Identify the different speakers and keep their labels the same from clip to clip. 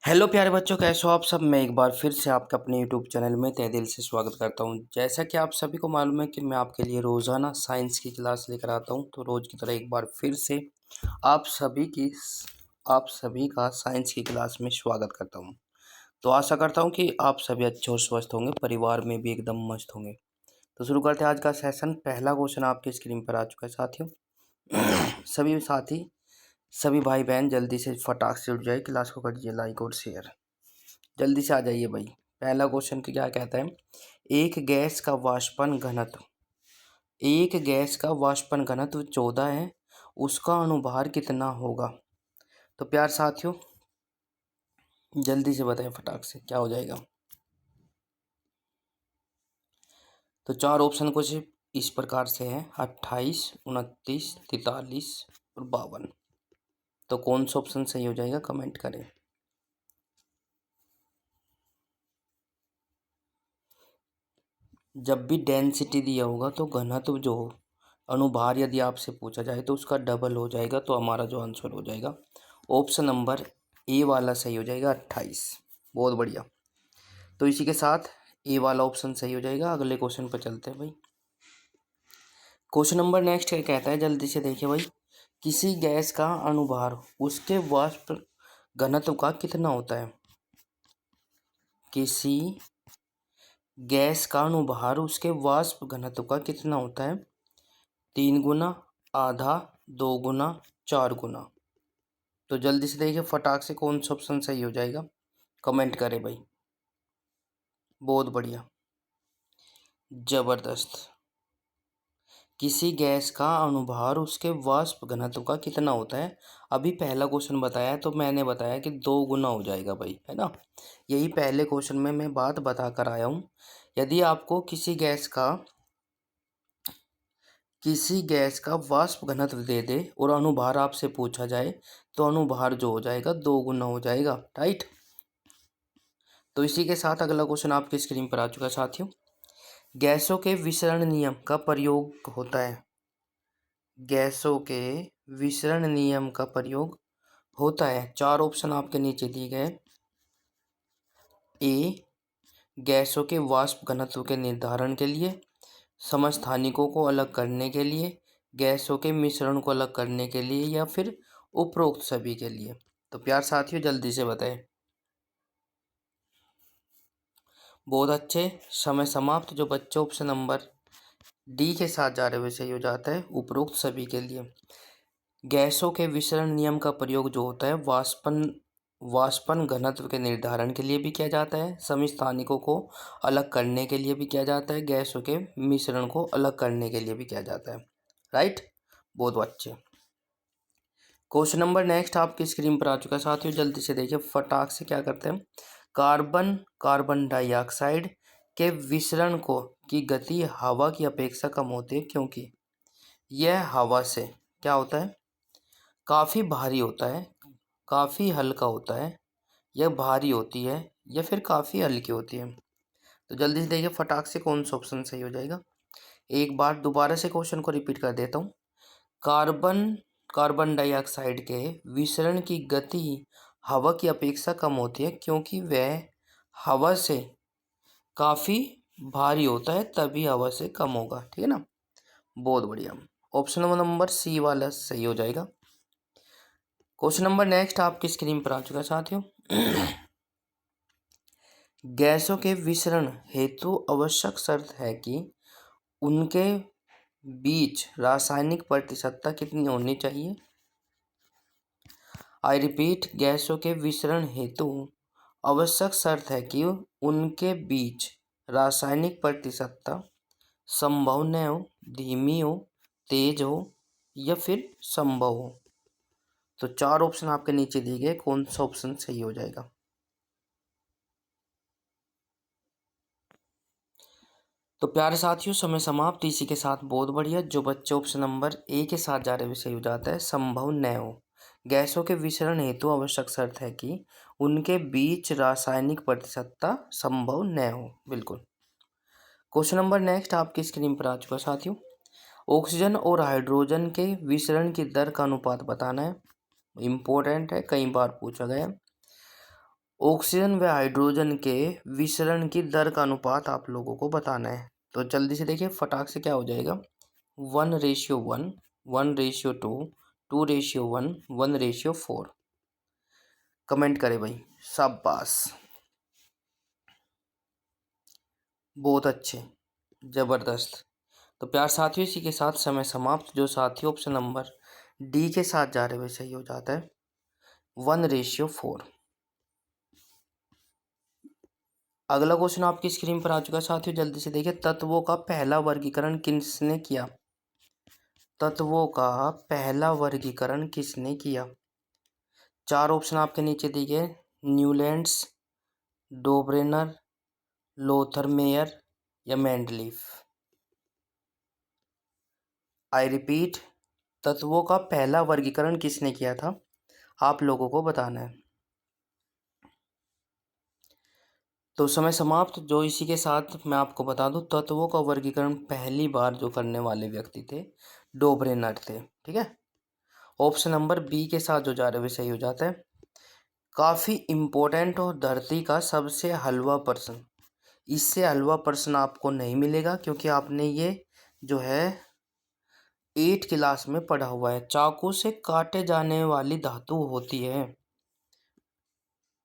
Speaker 1: Hello प्यारे बच्चों, कैसे हो आप सब। मैं एक बार फिर से आपका अपने यूट्यूब चैनल में तहे दिल से स्वागत करता हूं। जैसा कि आप सभी को मालूम है कि मैं आपके लिए रोज़ाना साइंस की क्लास लेकर आता हूं, तो रोज़ की तरह एक बार फिर से आप सभी की आप सभी का साइंस की क्लास में स्वागत करता हूं। तो आशा करता हूं कि आप सभी अच्छे और स्वस्थ होंगे, परिवार में भी एकदम मस्त होंगे। तो शुरू करते हैं आज का सेशन। पहला क्वेश्चन आपकी स्क्रीन पर आ चुका है साथियों। सभी साथी, सभी भाई बहन जल्दी से फटाक से उठ जाए, क्लास को करिए लाइक और शेयर। जल्दी से आ जाइए भाई। पहला क्वेश्चन क्या कहता है, एक गैस का वाष्पन घनत्व एक गैस का वाष्पन घनत्व 14 है, उसका अणुभार कितना होगा। तो प्यार साथियों जल्दी से बताएं फटाक से क्या हो जाएगा। तो चार ऑप्शन कुछ इस प्रकार से हैं, 28, 29, 43 और 52। तो कौन सा ऑप्शन सही हो जाएगा कमेंट करें। जब भी डेंसिटी दिया होगा तो घनत्व जो हो, अणुभार यदि आपसे पूछा जाए तो उसका डबल हो जाएगा, तो हमारा जो आंसर हो जाएगा ऑप्शन नंबर ए वाला सही हो जाएगा, 28। बहुत बढ़िया। तो इसी के साथ ए वाला ऑप्शन सही हो जाएगा। अगले क्वेश्चन पर चलते हैं भाई। क्वेश्चन नंबर नेक्स्ट क्या कहता है, जल्दी से देखिए भाई। किसी गैस का अणुभार उसके वाष्प घनत्व का कितना होता है। किसी गैस का अणुभार उसके वाष्प घनत्व का कितना होता है। 3 गुना, आधा, 2 गुना, 4 गुना। तो जल्दी से देखिए फटाक से कौन सा ऑप्शन सही हो जाएगा कमेंट करें भाई। बहुत बढ़िया, जबरदस्त। किसी गैस का अणुभार उसके वाष्प घनत्व का कितना होता है। अभी पहला क्वेश्चन बताया तो मैंने बताया कि 2 गुना हो जाएगा भाई, है ना। यही पहले क्वेश्चन में मैं बात बता कर आया हूँ। यदि आपको किसी गैस का वाष्प घनत्व दे दे और अणुभार आपसे पूछा जाए तो अणुभार जो हो जाएगा 2 गुना हो जाएगा, राइट। तो इसी के साथ अगला क्वेश्चन आपकी स्क्रीन पर आ चुका है साथियों। गैसों के विसरण नियम का प्रयोग होता है। गैसों के विसरण नियम का प्रयोग होता है। चार ऑप्शन आपके नीचे दिए गए। ए, गैसों के वाष्प घनत्व के निर्धारण के लिए, समस्थानिकों को अलग करने के लिए, गैसों के मिश्रण को अलग करने के लिए, या फिर उपरोक्त सभी के लिए। तो प्यार साथियों जल्दी से बताएं। बहुत अच्छे, समय समाप्त। जो बच्चे ऑप्शन नंबर डी के साथ जा रहे हुए सही हो जाता है, उपरोक्त सभी के लिए। गैसों के विसरण नियम का प्रयोग जो होता है वाष्पन घनत्व के निर्धारण के लिए भी किया जाता है, समस्थानिकों को अलग करने के लिए भी किया जाता है, गैसों के मिश्रण को अलग करने के लिए भी किया जाता है, राइट। बहुत अच्छे। क्वेश्चन नंबर नेक्स्ट आपकी स्क्रीन पर आ चुका है साथियों, जल्दी से देखिए फटाक से क्या करते हैं। कार्बन डाइऑक्साइड के विसरण को की गति हवा की अपेक्षा कम होती है, क्योंकि यह हवा से क्या होता है, काफ़ी भारी होता है, काफ़ी हल्का होता है, यह भारी होती है, या फिर काफ़ी हल्की होती है। तो जल्दी से देखिए फटाक से कौन सा ऑप्शन सही हो जाएगा। एक बार दोबारा से क्वेश्चन को रिपीट कर देता हूँ। कार्बन कार्बन डाइऑक्साइड के विसरण की गति हवा की अपेक्षा कम होती है, क्योंकि वह हवा से काफ़ी भारी होता है, तभी हवा से कम होगा, ठीक है ना। बहुत बढ़िया, ऑप्शन नंबर सी वाला सही हो जाएगा। क्वेश्चन नंबर नेक्स्ट आपकी स्क्रीन पर आ चुका है साथियों। गैसों के विसरण हेतु आवश्यक शर्त है कि उनके बीच रासायनिक प्रतिशतता कितनी होनी चाहिए। आई रिपीट, गैसों के विसरण हेतु आवश्यक शर्त है कि उनके बीच रासायनिक प्रतिशतता संभव न हो, धीमी हो, तेज हो, या फिर संभव हो। तो चार ऑप्शन आपके नीचे दिए गए, कौन सा ऑप्शन सही हो जाएगा। तो प्यारे साथियों समय समाप्त। इसी के साथ बहुत बढ़िया, जो बच्चे ऑप्शन नंबर ए के साथ जा रहे हुए सही हो जाता है, संभव न हो। गैसों के विसरण हेतु आवश्यक शर्त है कि उनके बीच रासायनिक प्रतिशतता संभव न हो, बिल्कुल। क्वेश्चन नंबर नेक्स्ट आपकी स्क्रीन पर आ चुका साथियों। ऑक्सीजन और हाइड्रोजन के विसरण की दर का अनुपात बताना है। इम्पोर्टेंट है, कई बार पूछा गया। ऑक्सीजन व हाइड्रोजन के विसरण की दर का अनुपात आप लोगों को बताना है। तो जल्दी से देखिए फटाक से क्या हो जाएगा, 1:1, 1:2, 2:1, 1:4। कमेंट करें भाई, शाबाश, बहुत अच्छे, जबरदस्त। तो प्यार साथियों, इसी के साथ समय समाप्त। जो साथी ऑप्शन नंबर डी के साथ जा रहे हुए सही हो जाता है, 1:4। अगला क्वेश्चन आपकी स्क्रीन पर आ चुका है साथियों, जल्दी से देखिए। तत्वों का पहला वर्गीकरण किसने किया? तत्वों का पहला वर्गीकरण किसने किया? चार ऑप्शन आपके नीचे दिए गए, न्यूलैंड्स, डोब्रेनर, लोथर मेयर या मेंडलीफ। आई रिपीट, तत्वों का पहला वर्गीकरण किसने किया था, आप लोगों को बताना है। तो समय समाप्त। जो इसी के साथ मैं आपको बता दूं, तत्वों का वर्गीकरण पहली बार जो करने वाले व्यक्ति थे, डोब्रेनर थे। ठीक है, ऑप्शन नंबर बी के साथ जो जा रहे हुए सही हो जाता है। काफ़ी इम्पोर्टेंट और धरती का सबसे हलवा प्रश्न, इससे हलवा प्रश्न आपको नहीं मिलेगा क्योंकि आपने ये जो है 8 क्लास में पढ़ा हुआ है। चाकू से काटे जाने वाली धातु होती है,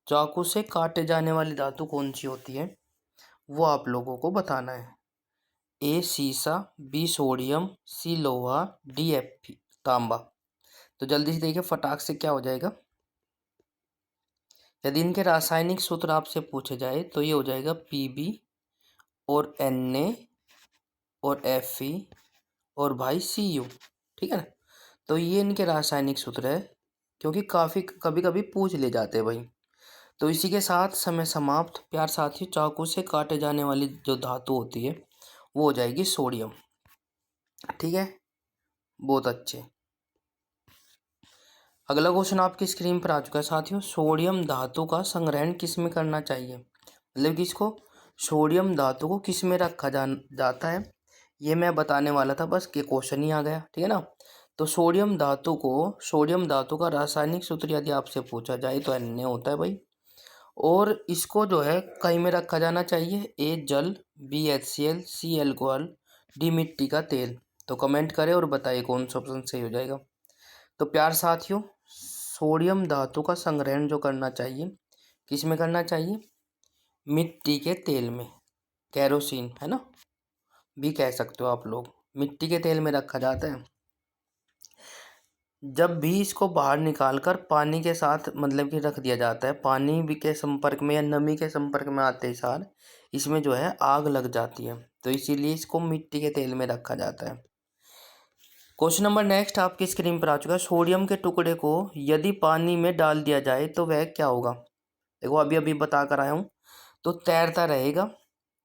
Speaker 1: चाकू से काटे जाने वाली धातु कौन सी होती है, वो आप लोगों को बताना है। ए सीसा, बी सोडियम, सी लोहा, डी एफ तांबा। तो जल्दी से देखिए फटाक से क्या हो जाएगा। यदि इनके रासायनिक सूत्र आपसे पूछे जाए तो ये हो जाएगा पीबी और Na और Fe और भाई Cu। ठीक है ना, तो ये इनके रासायनिक सूत्र है, क्योंकि काफ़ी कभी कभी पूछ ले जाते हैं भाई। तो इसी के साथ समय समाप्त। प्यार साथियों, चाकू से काटे जाने वाली जो धातु होती है वो हो जाएगी सोडियम। ठीक है, बहुत अच्छे। अगला क्वेश्चन आपकी स्क्रीन पर आ चुका है साथियों। सोडियम धातु का संग्रहण किस में करना चाहिए, मतलब कि इसको सोडियम धातु को किस में रखा जाता है, ये मैं बताने वाला था, बस ये क्वेश्चन ही आ गया। ठीक है ना, तो सोडियम धातु का रासायनिक सूत्र यदि आपसे पूछा जाए तो Na होता है भाई। और इसको जो है कहीं में रखा जाना चाहिए, ए जल, बी HCl, सी एल्कोहल, डी मिट्टी का तेल। तो कमेंट करें और बताइए कौन सा ऑप्शन सही हो जाएगा। तो प्यार साथियों, सोडियम धातु का संग्रहण जो करना चाहिए किस में करना चाहिए, मिट्टी के तेल में, कैरोसिन है ना, भी कह सकते हो आप लोग, मिट्टी के तेल में रखा जाता है। जब भी इसको बाहर निकाल कर पानी के साथ मतलब कि रख दिया जाता है, पानी भी के संपर्क में या नमी के संपर्क में आते ही सार इसमें जो है आग लग जाती है, तो इसीलिए इसको मिट्टी के तेल में रखा जाता है। क्वेश्चन नंबर नेक्स्ट आपकी स्क्रीन पर आ चुका है। सोडियम के टुकड़े को यदि पानी में डाल दिया जाए तो वह क्या होगा, देखो अभी अभी बता कर आया हूँ। तो तैरता रहेगा,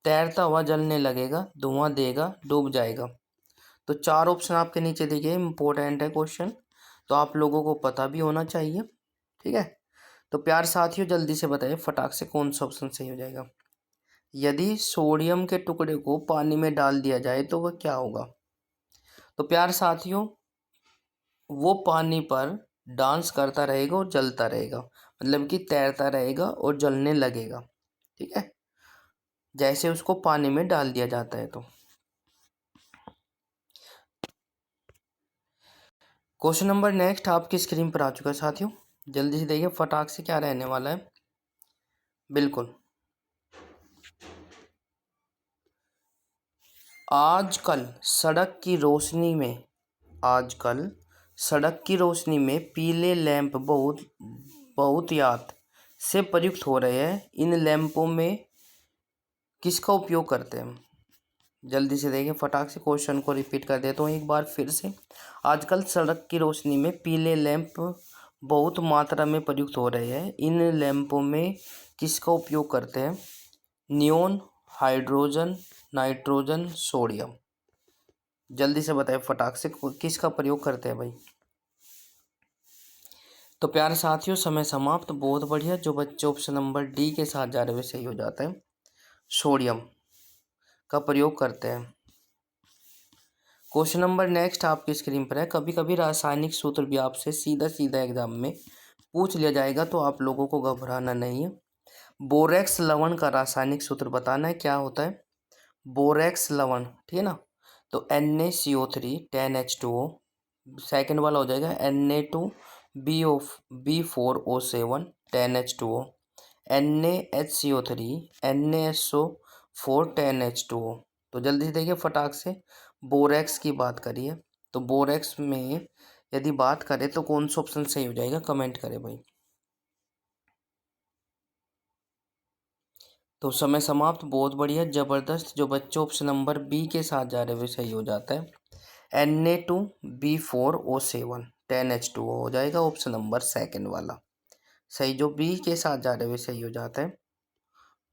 Speaker 1: तैरता हुआ जलने लगेगा, धुआं देगा, डूब जाएगा। तो चार ऑप्शन आपके नीचे देखिए, इंपॉर्टेंट है क्वेश्चन, तो आप लोगों को पता भी होना चाहिए। ठीक है, तो प्यार साथियों जल्दी से बताइए फटाक से कौन सा ऑप्शन सही हो जाएगा। यदि सोडियम के टुकड़े को पानी में डाल दिया जाए तो वह क्या होगा। तो प्यार साथियों, वो पानी पर डांस करता रहेगा और जलता रहेगा, मतलब कि तैरता रहेगा और जलने लगेगा। ठीक है, जैसे उसको पानी में डाल दिया जाता है। तो क्वेश्चन नंबर नेक्स्ट आपकी स्क्रीन पर आ चुका है साथियों, जल्दी से देखिए फटाक से क्या रहने वाला है। बिल्कुल, आजकल सड़क की रोशनी में, आजकल सड़क की रोशनी में पीले लैंप बहुतायत से प्रयुक्त हो रहे हैं। इन लैंपों में किसका उपयोग करते हैं, जल्दी से देखें फटाक से, क्वेश्चन को रिपीट कर देता हूँ एक बार फिर से। आजकल सड़क की रोशनी में पीले लैंप बहुत मात्रा में प्रयुक्त हो रहे हैं। इन लैंपों में किसका उपयोग करते हैं, नियोन, हाइड्रोजन, नाइट्रोजन, सोडियम। जल्दी से बताएं फटाक से किसका प्रयोग करते हैं भाई। तो प्यारे साथियों समय समाप्त, बहुत बढ़िया। जो बच्चे ऑप्शन नंबर डी के साथ जा रहे हुए सही हो जाता है, सोडियम का प्रयोग करते हैं। क्वेश्चन नंबर नेक्स्ट आपकी स्क्रीन पर है। कभी कभी रासायनिक सूत्र भी आपसे सीधा सीधा एग्जाम में पूछ लिया जाएगा, तो आप लोगों को घबराना नहीं है। बोरेक्स लवण का रासायनिक सूत्र बताना है, क्या होता है बोरेक्स लवण, ठीक है ना। तो NaCO3 10H2O, सेकेंड वाला हो जाएगा Na2BO4O7 10H2O, NaHCO3 NaSO4 10H2O। तो जल्दी से देखिए फटाक से, बोरेक्स की बात करिए, तो बोरेक्स में यदि बात करें तो कौन सा ऑप्शन सही हो जाएगा, कमेंट करें भाई। तो समय समाप्त, बहुत बढ़िया, जबरदस्त। जो बच्चे ऑप्शन नंबर बी के साथ जा रहे हैं वे सही हो जाता है, Na2B4O7 10H2O हो जाएगा ऑप्शन नंबर सेकंड वाला सही। जो बी के साथ जा रहे हैं वे सही हो जाता है,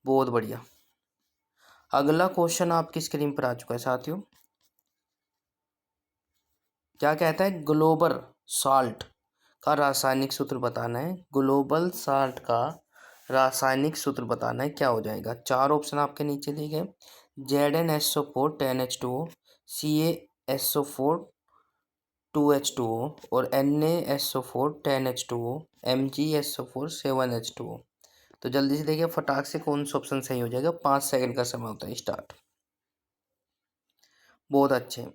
Speaker 1: बहुत बढ़िया। अगला क्वेश्चन आपकी स्क्रीन पर आ चुका है साथियों। क्या कहता है, ग्लोबल साल्ट का रासायनिक सूत्र बताना है। ग्लोबल साल्ट का रासायनिक सूत्र बताना है, क्या हो जाएगा। चार ऑप्शन आपके नीचे दिए गए, ZnSO4 10H2O, CaSO4 2H2O और NaSO4 10H2O, MgSO4 7H2O। तो जल्दी से देखिए फटाक से कौन सा ऑप्शन सही हो जाएगा। 5 सेकंड का समय होता है, स्टार्ट। बहुत अच्छे,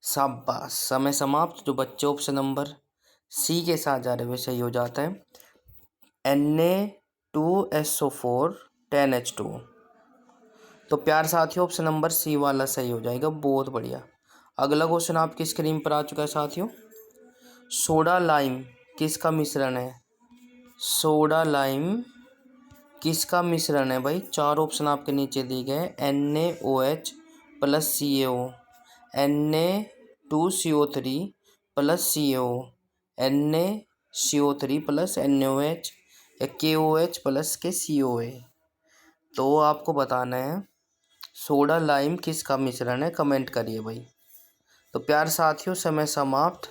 Speaker 1: शाबाश, समय समाप्त। जो बच्चे ऑप्शन नंबर सी के साथ जा रहे हैं वे सही हो जाता है, Na2SO4 10H2O। तो प्यार साथियों ऑप्शन नंबर सी वाला सही हो जाएगा, बहुत बढ़िया। अगला क्वेश्चन आपकी स्क्रीन पर आ चुका है साथियों। सोडा लाइम किसका मिश्रण है। सोडा लाइम किसका मिश्रण है भाई। चार ऑप्शन आपके नीचे दिए गए, NaOH plus CaO, Na2CO3 plus CaO, NaCO3 plus NaOH या KOH प्लस के COA। तो आपको बताना है सोडा लाइम किसका मिश्रण है, कमेंट करिए भाई। तो प्यार साथियों समय समाप्त।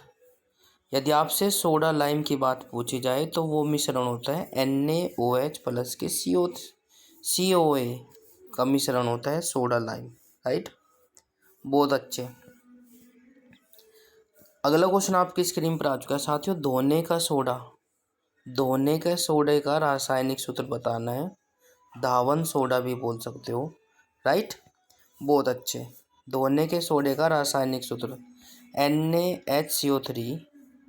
Speaker 1: यदि आपसे सोडा लाइम की बात पूछी जाए तो वो मिश्रण होता है NaOH प्लस के COA का मिश्रण होता है सोडा लाइम, राइट, बहुत अच्छे। अगला क्वेश्चन आपकी स्क्रीन पर आ चुका है साथियों। धोने के सोडे का रासायनिक सूत्र बताना है। धावन सोडा भी बोल सकते हो, राइट, बहुत अच्छे। धोने के सोडे का रासायनिक सूत्र NaHCO3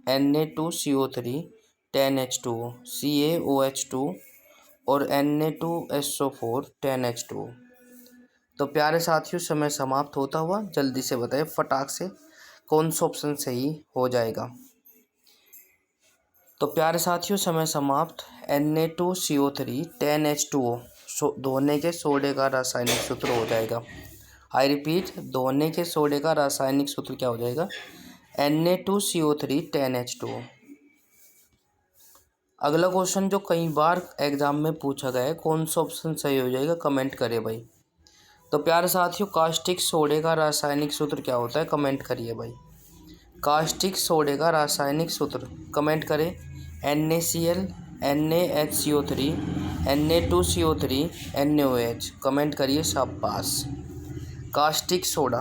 Speaker 1: Na2CO3 10H2O, CaOH2 और Na2SO4 10H2O। तो प्यारे साथियों समय समाप्त होता हुआ, जल्दी से बताइए फटाक से कौन सा ऑप्शन सही हो जाएगा। तो प्यारे साथियों समय समाप्त, Na2CO3 10H2O धोने के सोडे का रासायनिक सूत्र हो जाएगा। आई रिपीट, धोने के सोडे का रासायनिक सूत्र क्या हो जाएगा, Na2CO3 10H2O। अगला क्वेश्चन जो कई बार एग्जाम में पूछा गया है, कौन सा ऑप्शन सही हो जाएगा, कमेंट करिए भाई। तो प्यारे साथियों कास्टिक सोडे का रासायनिक सूत्र क्या होता है, कमेंट करिए भाई। कास्टिक सोडे का रासायनिक सूत्र कमेंट करें, NaCl NaHCO3 Na2CO3 NaOH, comment करिए, शाबाश, कास्टिक सोडा।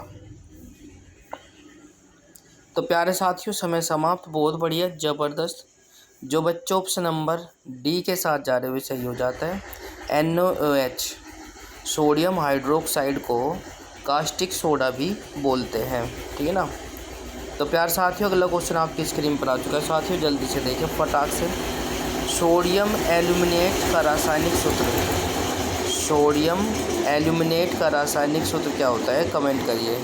Speaker 1: तो प्यारे साथियों समय समाप्त, बहुत बढ़िया, ज़बरदस्त। जो बच्चे ऑप्शन नंबर डी के साथ जा रहे हुए सही हो जाता है, NaOH सोडियम हाइड्रोक्साइड को कास्टिक सोडा भी बोलते हैं, ठीक है ना। तो प्यार साथियों अगला क्वेश्चन आपकी स्क्रीन पर आ चुका है साथियों, जल्दी से देखिए फटाक से। सोडियम एल्यूमिनेट का रासायनिक सूत्र, सोडियम एल्यूमिनेट का रासायनिक सूत्र क्या होता है, कमेंट करिए।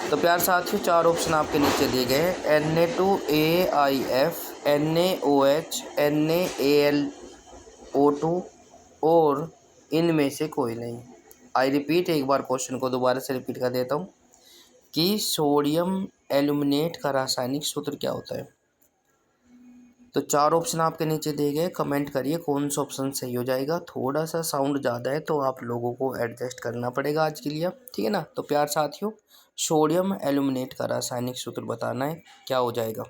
Speaker 1: तो प्यार साथियों चार ऑप्शन आपके नीचे दिए गए हैं, Na2AIF NaOH NaAlO2 और इनमें से कोई नहीं। आई रिपीट, एक बार क्वेश्चन को दोबारा से रिपीट कर देता हूँ कि सोडियम एल्यूमिनेट का रासायनिक सूत्र क्या होता है। तो चार ऑप्शन आपके नीचे दिए गए, कमेंट करिए कौन सा ऑप्शन सही हो जाएगा। थोड़ा सा साउंड ज़्यादा है तो आप लोगों को एडजस्ट करना पड़ेगा आज के लिए, ठीक है ना। तो प्यार साथियों सोडियम एल्यूमिनेट का रासायनिक सूत्र बताना है, क्या हो जाएगा,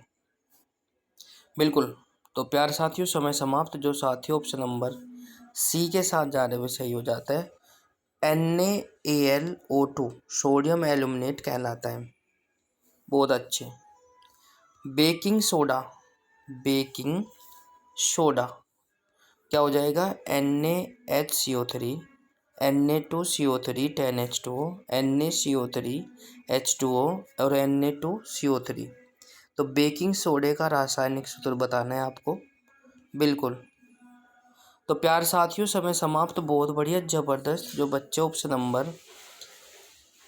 Speaker 1: बिल्कुल। तो प्यार साथियों समय समाप्त। जो साथियों ऑप्शन नंबर सी के साथ जा रहे हुए सही हो जाता है, NaAlO2 सोडियम एल्यूमिनेट कहलाता है, बहुत अच्छे। बेकिंग सोडा बेकिंग सोडा क्या हो जाएगा, NaHCO3, Na2CO3 10H2O, NaCO3H2O और Na2CO3। तो बेकिंग सोडे का रासायनिक सूत्र बताना है आपको। बिल्कुल। तो प्यार साथियों समय समाप्त। बहुत बढ़िया, ज़बरदस्त। जो बच्चे ऑप्शन नंबर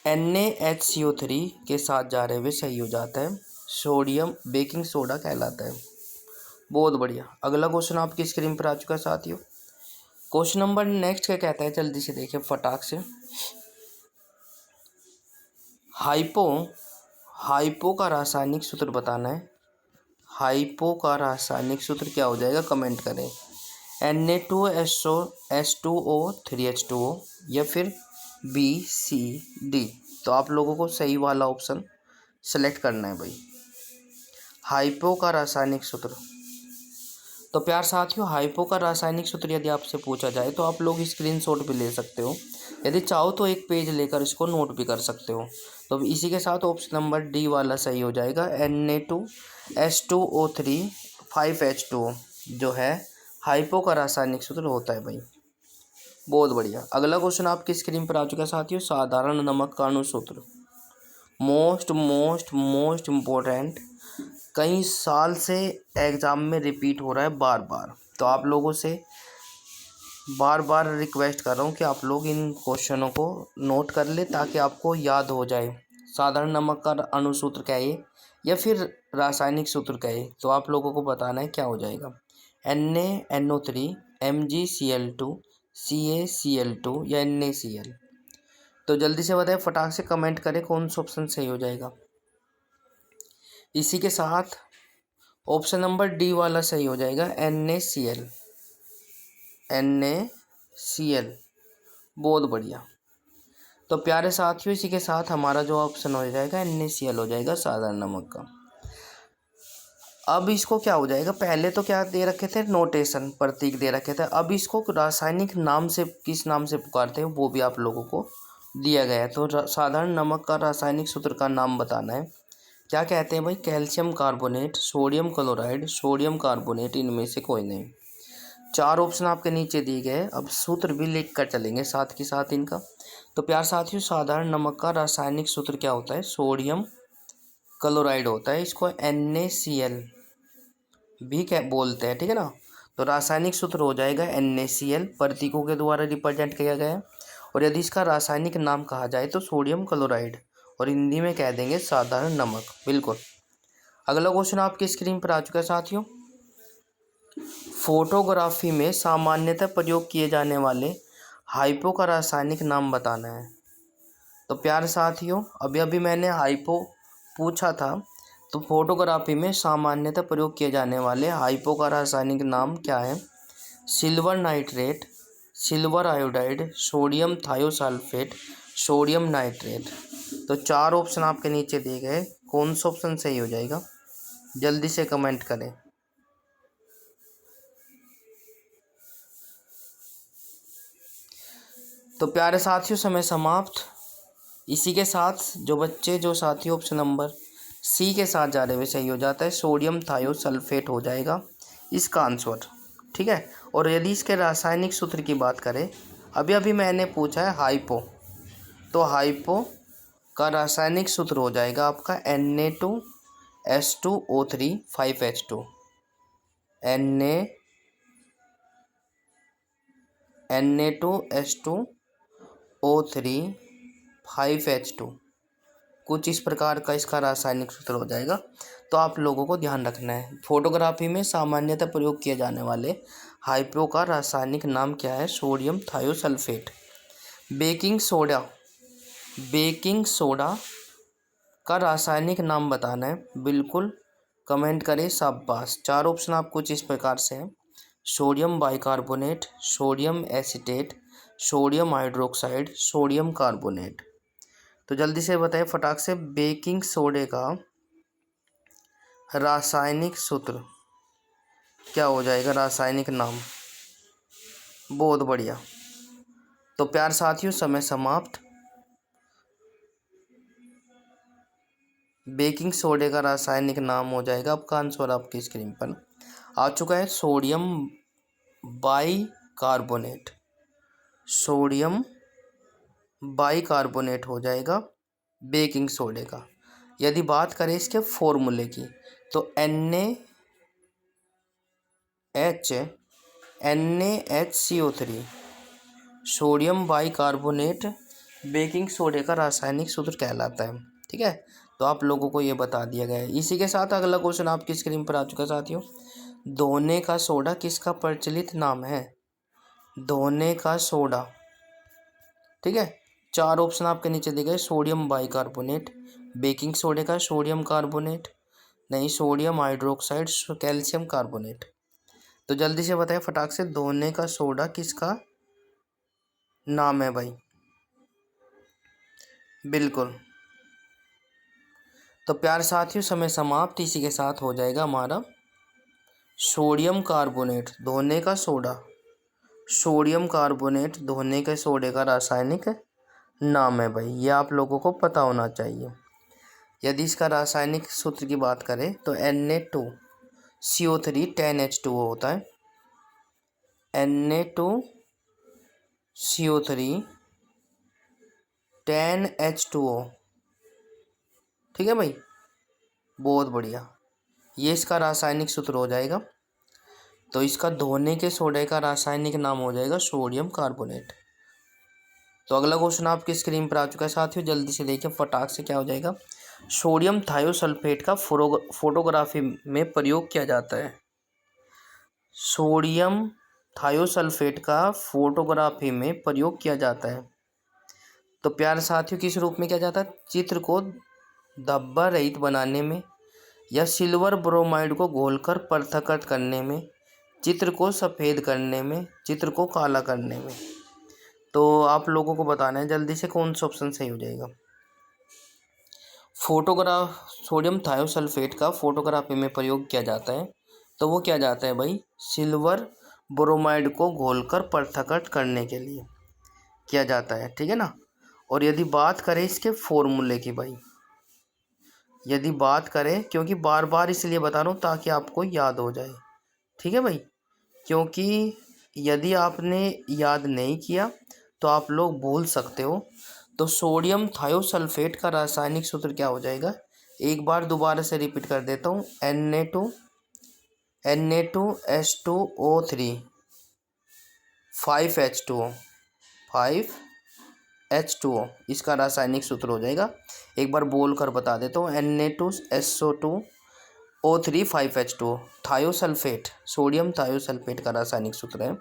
Speaker 1: NaHCO3 के साथ जा रहे हुए सही हो जाता है, सोडियम बेकिंग सोडा कहलाता है। बहुत बढ़िया। अगला क्वेश्चन आपकी स्क्रीन पर आ चुका है साथियों। क्वेश्चन नंबर नेक्स्ट क्या कहता है, जल्दी से देखिए फटाक से। हाइपो का रासायनिक सूत्र बताना है। हाइपो का रासायनिक सूत्र क्या हो जाएगा, कमेंट करें। Na2SO3H2O या फिर BCD। तो आप लोगों को सही वाला ऑप्शन सेलेक्ट करना है भाई। हाइपो का रासायनिक सूत्र। तो प्यार साथियों, हाइपो का रासायनिक सूत्र यदि आपसे पूछा जाए तो आप लोग स्क्रीनशॉट भी ले सकते हो, यदि चाहो तो एक पेज लेकर इसको नोट भी कर सकते हो। तो इसी के साथ ऑप्शन नंबर डी वाला सही हो जाएगा, Na2S2O3 5H2O जो है हाइपो का रासायनिक सूत्र होता है भाई। बहुत बढ़िया। अगला क्वेश्चन आपकी स्क्रीन पर आ चुका है साथियों। साधारण नमक का अणुसूत्र, मोस्ट मोस्ट मोस्ट इम्पोर्टेंट, कई साल से एग्ज़ाम में रिपीट हो रहा है बार बार। तो आप लोगों से बार बार रिक्वेस्ट कर रहा हूँ कि आप लोग इन क्वेश्चनों को नोट कर ले ताकि आपको याद हो जाए। साधारण नमक का अणुसूत्र क्या है या फिर रासायनिक सूत्र क्या है, तो आप लोगों को बताना है क्या हो जाएगा। NaNO3 MgCl2 CaCl2 या NaCl। तो जल्दी से बताएं, फटाक से कमेंट करें कौन सा ऑप्शन सही हो जाएगा। इसी के साथ ऑप्शन नंबर डी वाला सही हो जाएगा, NaCl। NaCl। बहुत बढ़िया। तो प्यारे साथियों, इसी के साथ हमारा जो ऑप्शन हो जाएगा NaCl हो जाएगा साधारण नमक का। अब इसको क्या हो जाएगा, पहले तो क्या दे रखे थे, नोटेशन प्रतीक दे रखे थे। अब इसको रासायनिक नाम से किस नाम से पुकारते हैं वो भी आप लोगों को दिया गया है। तो साधारण नमक का रासायनिक सूत्र का नाम बताना है। क्या कहते हैं भाई, calcium carbonate, sodium chloride, sodium carbonate, इनमें से कोई नहीं। 4 ऑप्शन आपके नीचे दिए गए। अब सूत्र भी लिख कर चलेंगे साथ के साथ इनका। तो प्यार साथियों, साधारण नमक का रासायनिक सूत्र क्या होता है, सोडियम क्लोराइड होता है। इसको NaCl भी क्या बोलते हैं, ठीक है ना। तो रासायनिक सूत्र हो जाएगा NaCl, प्रतीकों के द्वारा रिप्रेजेंट किया गया है। और यदि इसका रासायनिक नाम कहा जाए तो सोडियम क्लोराइड, और हिंदी में कह देंगे साधारण नमक। बिल्कुल। अगला क्वेश्चन आपकी स्क्रीन पर आ चुका है साथियों। फोटोग्राफी में सामान्यतः प्रयोग किए जाने वाले हाइपो का रासायनिक नाम बताना है। तो प्यारे साथियों, अभी अभी मैंने हाइपो पूछा था, तो फोटोग्राफी में सामान्यतः प्रयोग किए जाने वाले हाइपो का रासायनिक नाम क्या है, silver nitrate, silver iodide, sodium thiosulphate, sodium nitrate. तो 4 ऑप्शन आपके नीचे दिए गए, कौन सा ऑप्शन सही हो जाएगा, जल्दी से कमेंट करें। तो प्यारे साथियों, समय समाप्त। इसी के साथ जो साथी ऑप्शन नंबर सी के साथ जा रहे हुए सही हो जाता है, सोडियम थायोसल्फेट हो जाएगा इसका आंसर, ठीक है। और यदि इसके रासायनिक सूत्र की बात करें, अभी अभी मैंने पूछा है हाइपो, तो हाइपो का रासायनिक सूत्र हो जाएगा आपका Na2S2O3 5H2। Na2S2O3 5H2 कुछ इस प्रकार का इसका रासायनिक सूत्र हो जाएगा। तो आप लोगों को ध्यान रखना है, फोटोग्राफी में सामान्यतः प्रयोग किए जाने वाले हाइपो का रासायनिक नाम क्या है, सोडियम थायोसल्फेट। बेकिंग सोडा का रासायनिक नाम बताना है। बिल्कुल, कमेंट करें शाबाश। 4 ऑप्शन आप कुछ इस प्रकार से हैं, sodium bicarbonate, sodium acetate, sodium hydroxide, sodium carbonate. तो जल्दी से बताएं फटाक से, बेकिंग सोडे का रासायनिक सूत्र क्या हो जाएगा, रासायनिक नाम। बहुत बढ़िया। तो प्यार साथियों, समय समाप्त। बेकिंग सोडे का रासायनिक नाम हो जाएगा, आपका आंसर आपकी स्क्रीन पर आ चुका है, सोडियम बाइकार्बोनेट। सोडियम बाइकार्बोनेट हो जाएगा बेकिंग सोडे का। यदि बात करें इसके फॉर्मूले की तो NaHCO3 सोडियम बाइकार्बोनेट बेकिंग सोडे का रासायनिक सूत्र कहलाता है। ठीक है, तो आप लोगों को ये बता दिया गया है। इसी के साथ अगला क्वेश्चन आपकी स्क्रीन पर आ चुका है साथियों। धोने का सोडा किसका प्रचलित नाम है? धोने का सोडा। ठीक है, 4 ऑप्शन आपके नीचे दिए गए। सोडियम बाइकार्बोनेट, बेकिंग सोडे का सोडियम कार्बोनेट, नहीं सोडियम हाइड्रोक्साइड, कैल्शियम कार्बोनेट। तो जल्दी से बताएं फटाक से, धोने का सोडा किसका नाम है भाई? बिल्कुल। तो प्यार साथियों समय समाप्त। इसी के साथ हो जाएगा हमारा सोडियम कार्बोनेट धोने का सोडा। सोडियम कार्बोनेट धोने के सोडे का रासायनिक नाम है भाई, ये आप लोगों को पता होना चाहिए। यदि इसका रासायनिक सूत्र की बात करें तो Na2CO3 10H2O होता है। Na2CO3 10H2O। ठीक है भाई, बहुत बढ़िया, ये इसका रासायनिक सूत्र हो जाएगा। तो इसका धोने के सोडे का रासायनिक नाम हो जाएगा सोडियम कार्बोनेट। तो अगला क्वेश्चन आपकी स्क्रीन पर आ चुका है साथियों, जल्दी से देखिए फटाक से क्या हो जाएगा। सोडियम थायोसल्फेट का फोटोग्राफी में प्रयोग किया जाता है। सोडियम थायोसल्फेट का फोटोग्राफी में प्रयोग किया जाता है। तो प्यारे साथियों किस रूप में किया जाता है? चित्र को धब्बा रहित बनाने में, या सिल्वर ब्रोमाइड को घोलकर पृथक्करण करने में, चित्र को सफ़ेद करने में, चित्र को काला करने में। तो आप लोगों को बताना है जल्दी से कौन सा ऑप्शन सही हो जाएगा। सोडियम थायोसल्फेट का फोटोग्राफी में प्रयोग किया जाता है, तो वो क्या जाता है भाई? सिल्वर ब्रोमाइड को घोलकर पृथक्करण करने के लिए किया जाता है। ठीक है ना। और यदि बात करें इसके फॉर्मूले की भाई, यदि बात करें, क्योंकि बार बार इसलिए बता रहा हूँ ताकि आपको याद हो जाए। ठीक है भाई, क्योंकि यदि आपने याद नहीं किया तो आप लोग भूल सकते हो। तो सोडियम थायोसल्फेट का रासायनिक सूत्र क्या हो जाएगा? एक बार दोबारा से रिपीट कर देता हूँ। Na2H2O3 5H2O 5H2O इसका रासायनिक सूत्र हो जाएगा। एक बार बोल कर बता देता हूँ। Na2SO2O3 5H2O thiosulphate, sodium thiosulphate का रासायनिक सूत्र है।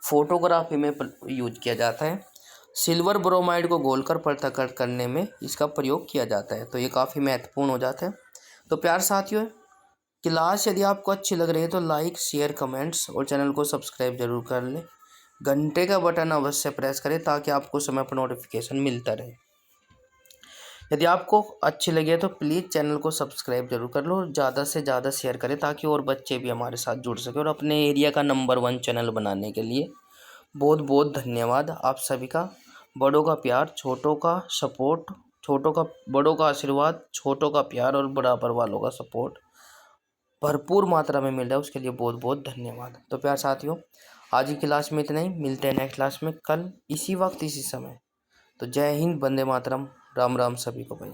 Speaker 1: फोटोग्राफी में यूज किया जाता है। सिल्वर ब्रोमाइड को घोलकर पृथक्करण करने में इसका प्रयोग किया जाता है। तो ये काफ़ी महत्वपूर्ण हो जाता है। तो प्यार साथियों, क्लास यदि आपको अच्छी लग रही है तो लाइक शेयर कमेंट्स और चैनल को सब्सक्राइब जरूर कर लें। घंटे का बटन अवश्य प्रेस करें ताकि आपको समय पर नोटिफिकेशन मिलता रहे। यदि आपको अच्छी लगे तो प्लीज़ चैनल को सब्सक्राइब जरूर कर लो और ज़्यादा से ज़्यादा शेयर करें ताकि और बच्चे भी हमारे साथ जुड़ सके और अपने एरिया का नंबर 1 चैनल बनाने के लिए बहुत बहुत धन्यवाद आप सभी का। बड़ों का प्यार, छोटों का सपोर्ट, बड़ों का आशीर्वाद, छोटों का प्यार और बराबर वालों का सपोर्ट भरपूर मात्रा में मिल रहा है, उसके लिए बहुत बहुत धन्यवाद। तो प्यार साथियों, आज की क्लास में इतना ही। मिलते हैं नेक्स्ट क्लास में कल इसी वक्त इसी समय। तो जय हिंद, वंदे मातरम, राम राम सभी को भाई।